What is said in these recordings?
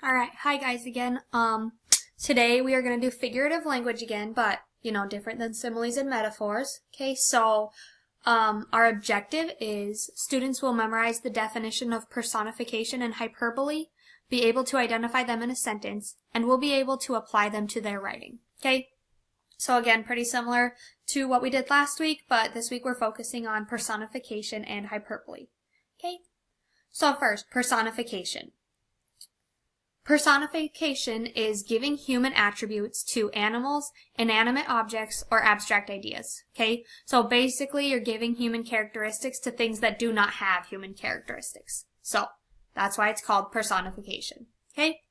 Alright, hi guys again. Today we are going to do figurative language again, but, different than similes and metaphors. Okay, so, our objective is students will memorize the definition of personification and hyperbole, be able to identify them in a sentence, and will be able to apply them to their writing. Okay, so again, pretty similar to what we did last week, but this week we're focusing on personification and hyperbole. Okay, so first, personification. Personification is giving human attributes to animals, inanimate objects, or abstract ideas. Okay? So basically, you're giving human characteristics to things that do not have human characteristics. So, that's why it's called personification. Okay?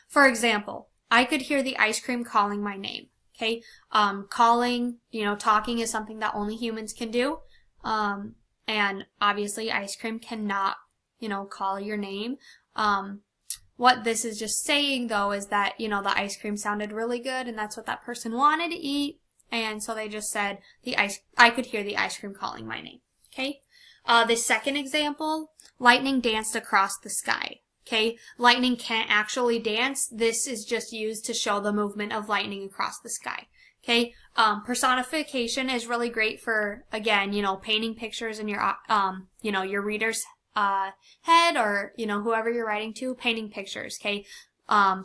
For example, I could hear the ice cream calling my name. Okay? Calling, talking is something that only humans can do. And obviously, ice cream cannot, call your name. What this is just saying, though, is that, the ice cream sounded really good, and that's what that person wanted to eat, and so they just said, I could hear the ice cream calling my name, okay? The second example, lightning danced across the sky, okay? Lightning can't actually dance. This is just used to show the movement of lightning across the sky, okay? Personification is really great for, again, painting pictures in your, your reader's head, or whoever you're writing to, painting pictures. Okay,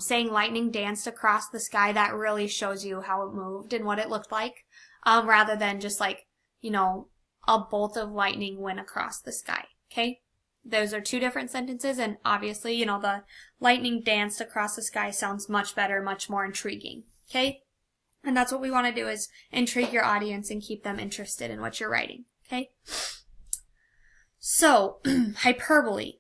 saying lightning danced across the sky, that really shows you how it moved and what it looked like, rather than just like a bolt of lightning went across the sky. Okay, those are two different sentences, and obviously the lightning danced across the sky sounds much better, much more intriguing. Okay, and that's what we want to do, is intrigue your audience and keep them interested in what you're writing. Okay. So, hyperbole.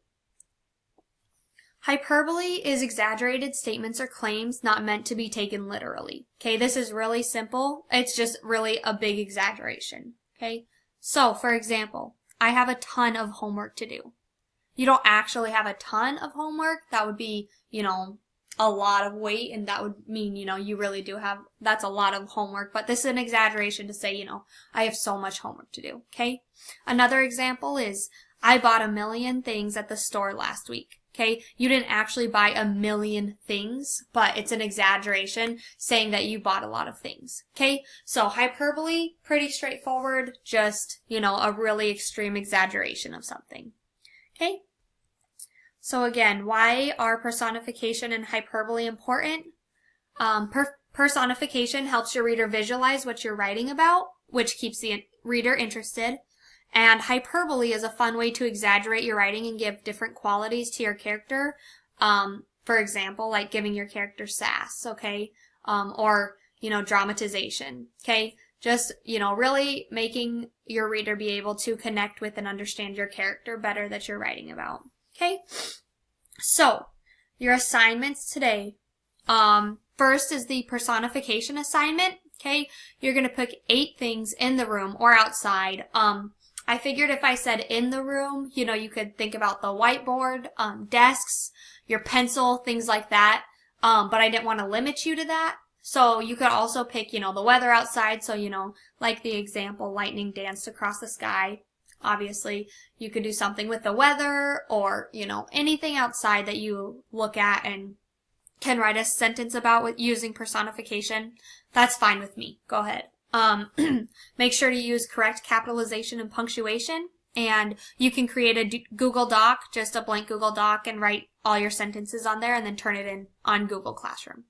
Hyperbole is exaggerated statements or claims not meant to be taken literally. Okay, this is really simple. It's just really a big exaggeration. Okay, so for example, I have a ton of homework to do. You don't actually have a ton of homework. That would be, a lot of weight, and that would mean, you really do have, that's a lot of homework, but this is an exaggeration to say, I have so much homework to do, okay? Another example is, I bought 1,000,000 things at the store last week, okay? You didn't actually buy 1,000,000 things, but it's an exaggeration saying that you bought a lot of things, okay? So hyperbole, pretty straightforward, just, a really extreme exaggeration of something, okay? So again, why are personification and hyperbole important? Personification helps your reader visualize what you're writing about, which keeps the reader interested. And hyperbole is a fun way to exaggerate your writing and give different qualities to your character. For example, like giving your character sass, okay? Or, dramatization, okay? Just, really making your reader be able to connect with and understand your character better that you're writing about. Okay, so your assignments today. First is the personification assignment. Okay, you're going to pick 8 things in the room or outside. I figured if I said in the room, you could think about the whiteboard, desks, your pencil, things like that. But I didn't want to limit you to that. So you could also pick, the weather outside. So, like the example, lightning danced across the sky. Obviously, you could do something with the weather, or, anything outside that you look at and can write a sentence about with using personification. That's fine with me. Go ahead. Make sure to use correct capitalization and punctuation, and you can create a Google Doc, just a blank Google Doc, and write all your sentences on there and then turn it in on Google Classroom.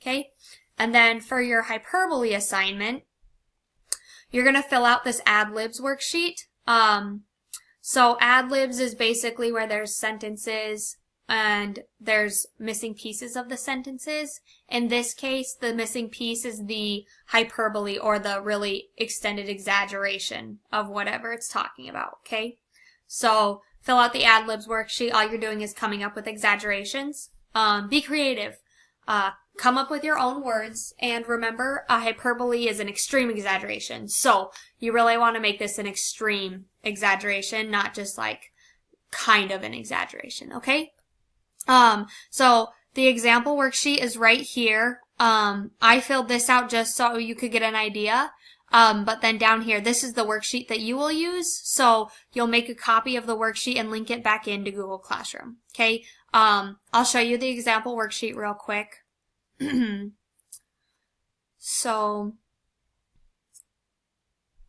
Okay? And then for your hyperbole assignment, you're going to fill out this ad-libs worksheet. So ad-libs is basically where there's sentences and there's missing pieces of the sentences. In this case, the missing piece is the hyperbole, or the really extended exaggeration of whatever it's talking about, okay? So fill out the ad-libs worksheet. All you're doing is coming up with exaggerations. Be creative. Come up with your own words, and remember, a hyperbole is an extreme exaggeration. So you really want to make this an extreme exaggeration, not just like kind of an exaggeration, okay? So the example worksheet is right here. I filled this out just so you could get an idea. But then down here, this is the worksheet that you will use. So you'll make a copy of the worksheet and link it back into Google Classroom. Okay. I'll show you the example worksheet real quick. So,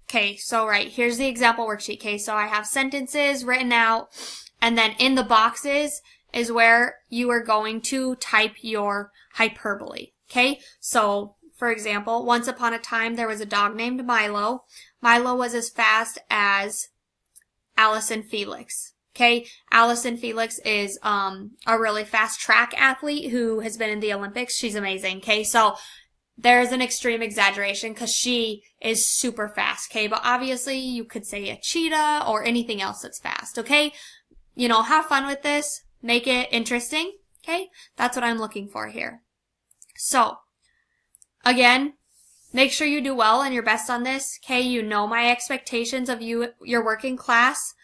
okay, so right, here's the example worksheet. Okay, so I have sentences written out, and then in the boxes is where you are going to type your hyperbole. Okay, so for example, once upon a time there was a dog named Milo. Milo was as fast as Alice and Felix. Okay, Alice and Felix is a really fast track athlete who has been in the Olympics. She's amazing. Okay, so there's an extreme exaggeration because she is super fast. Okay, but obviously you could say a cheetah or anything else that's fast. Okay, you know, have fun with this. Make it interesting. Okay, that's what I'm looking for here. So, again, make sure you do well and your best on this. Okay, you know my expectations of you, your work in class.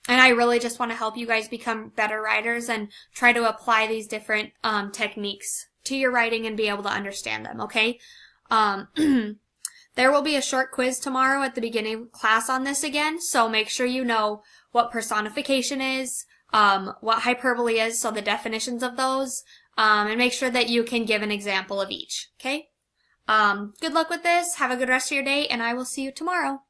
And I really just want to help you guys become better writers and try to apply these different techniques to your writing and be able to understand them, okay? There will be a short quiz tomorrow at the beginning of class on this again, so make sure you know what personification is, what hyperbole is, so the definitions of those, and make sure that you can give an example of each, okay? Good luck with this, have a good rest of your day, and I will see you tomorrow.